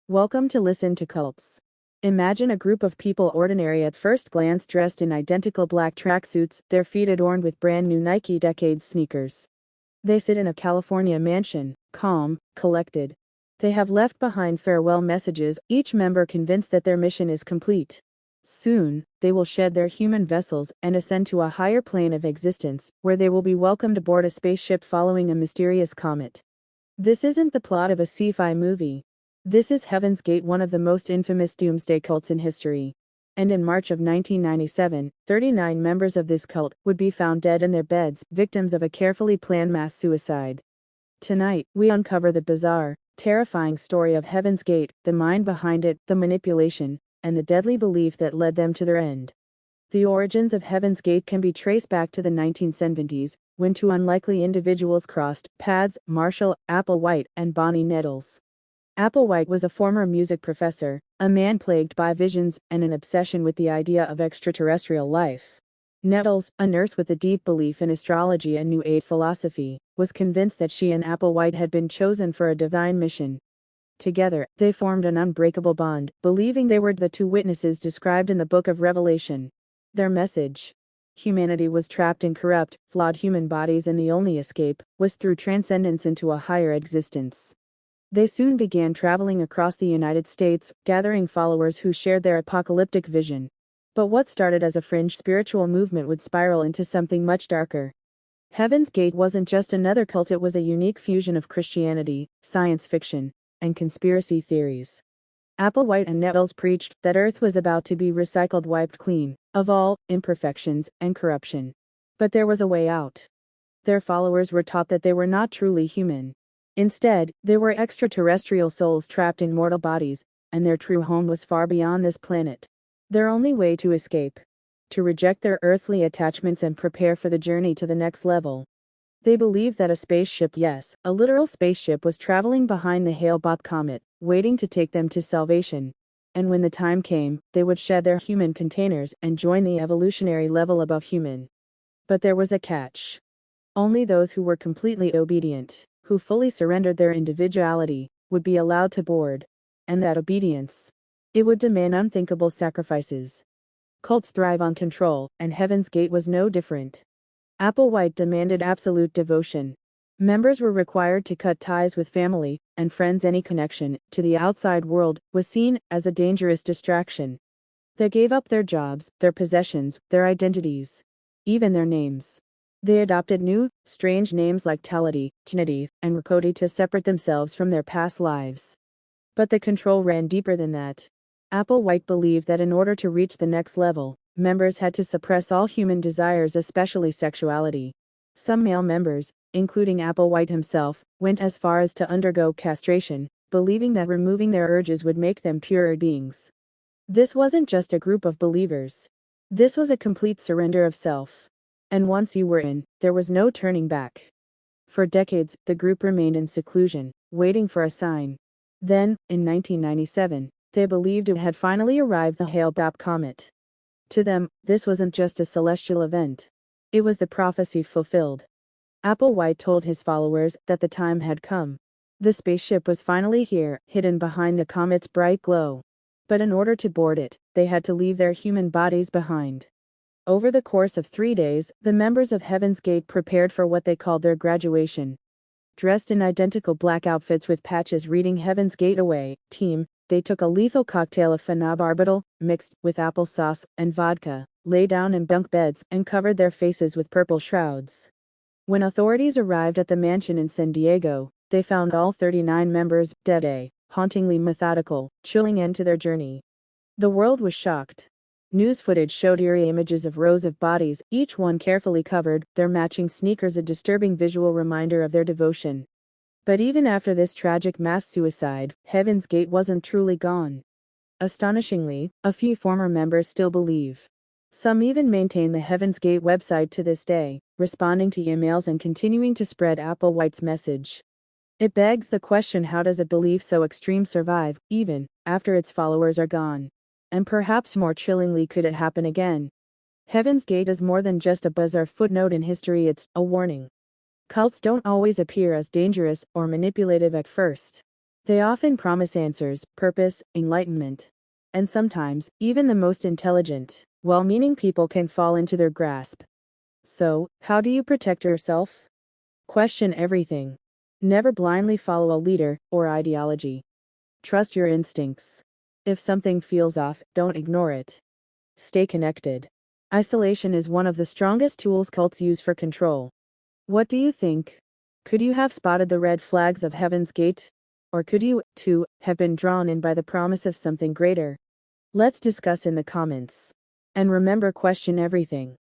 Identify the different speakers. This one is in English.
Speaker 1: Welcome to Listen to Cults. Imagine a group of people ordinary at first glance dressed in identical black tracksuits, their feet adorned with brand new Nike Decades sneakers. They sit in a California mansion, calm, collected. They have left behind farewell messages, each member convinced that their mission is complete. Soon, they will shed their human vessels and ascend to a higher plane of existence, where they will be welcomed aboard a spaceship following a mysterious comet. This isn't the plot of a sci-fi movie. This is Heaven's Gate, one of the most infamous doomsday cults in history. And in March of 1997, 39 members of this cult would be found dead in their beds, victims of a carefully planned mass suicide. Tonight, we uncover the bizarre, terrifying story of Heaven's Gate, the mind behind it, the manipulation, and the deadly belief that led them to their end. The origins of Heaven's Gate can be traced back to the 1970s, when two unlikely individuals crossed paths: Marshall Applewhite and Bonnie Nettles. Applewhite was a former music professor, a man plagued by visions and an obsession with the idea of extraterrestrial life. Nettles, a nurse with a deep belief in astrology and New Age philosophy, was convinced that she and Applewhite had been chosen for a divine mission. Together, they formed an unbreakable bond, believing they were the two witnesses described in the Book of Revelation. Their message: humanity was trapped in corrupt, flawed human bodies, and the only escape was through transcendence into a higher existence. They soon began traveling across the United States, gathering followers who shared their apocalyptic vision. But what started as a fringe spiritual movement would spiral into something much darker. Heaven's Gate wasn't just another cult, it was a unique fusion of Christianity, science fiction, and conspiracy theories. Applewhite and Nettles preached that Earth was about to be recycled, wiped clean of all imperfections and corruption. But there was a way out. Their followers were taught that they were not truly human. Instead, they were extraterrestrial souls trapped in mortal bodies, and their true home was far beyond this planet. Their only way to escape: to reject their earthly attachments and prepare for the journey to the next level. They believed that a spaceship, yes, a literal spaceship, was traveling behind the Hale-Bopp comet, waiting to take them to salvation. And when the time came, they would shed their human containers and join the evolutionary level above human. But there was a catch. Only those who were completely obedient, who fully surrendered their individuality, would be allowed to board. And that obedience, it would demand unthinkable sacrifices. Cults thrive on control, and Heaven's Gate was no different. Applewhite demanded absolute devotion. Members were required to cut ties with family and friends. Any connection to the outside world was seen as a dangerous distraction. They gave up their jobs, their possessions, their identities, even their names. They adopted new, strange names like Tolody, Jnnody, and Rkkody to separate themselves from their past lives. But the control ran deeper than that. Applewhite believed that in order to reach the next level, members had to suppress all human desires, especially sexuality. Some male members, including Applewhite himself, went as far as to undergo castration, believing that removing their urges would make them purer beings. This wasn't just a group of believers. This was a complete surrender of self. And once you were in, there was no turning back. For decades, the group remained in seclusion, waiting for a sign. Then, in 1997, they believed it had finally arrived: the Hale-Bopp comet. To them, this wasn't just a celestial event. It was the prophecy fulfilled. Applewhite told his followers that the time had come. The spaceship was finally here, hidden behind the comet's bright glow. But in order to board it, they had to leave their human bodies behind. Over the course of 3 days, the members of Heaven's Gate prepared for what they called their graduation. Dressed in identical black outfits with patches reading "Heaven's Gate Away, Team," they took a lethal cocktail of phenobarbital, mixed with applesauce and vodka, lay down in bunk beds, and covered their faces with purple shrouds. When authorities arrived at the mansion in San Diego, they found all 39 members dead. A hauntingly methodical, chilling end to their journey. The world was shocked. News footage showed eerie images of rows of bodies, each one carefully covered, their matching sneakers a disturbing visual reminder of their devotion. But even after this tragic mass suicide, Heaven's Gate wasn't truly gone. Astonishingly, a few former members still believe. Some even maintain the Heaven's Gate website to this day, responding to emails and continuing to spread Applewhite's message. It begs the question: how does a belief so extreme survive, even after its followers are gone? And perhaps more chillingly, could it happen again? Heaven's Gate is more than just a bizarre footnote in history, it's a warning. Cults don't always appear as dangerous or manipulative at first. They often promise answers, purpose, enlightenment. And sometimes, even the most intelligent, well-meaning people can fall into their grasp. So, how do you protect yourself? Question everything. Never blindly follow a leader or ideology. Trust your instincts. If something feels off, don't ignore it. Stay connected. Isolation is one of the strongest tools cults use for control. What do you think? Could you have spotted the red flags of Heaven's Gate? Or could you, too, have been drawn in by the promise of something greater? Let's discuss in the comments. And remember, question everything.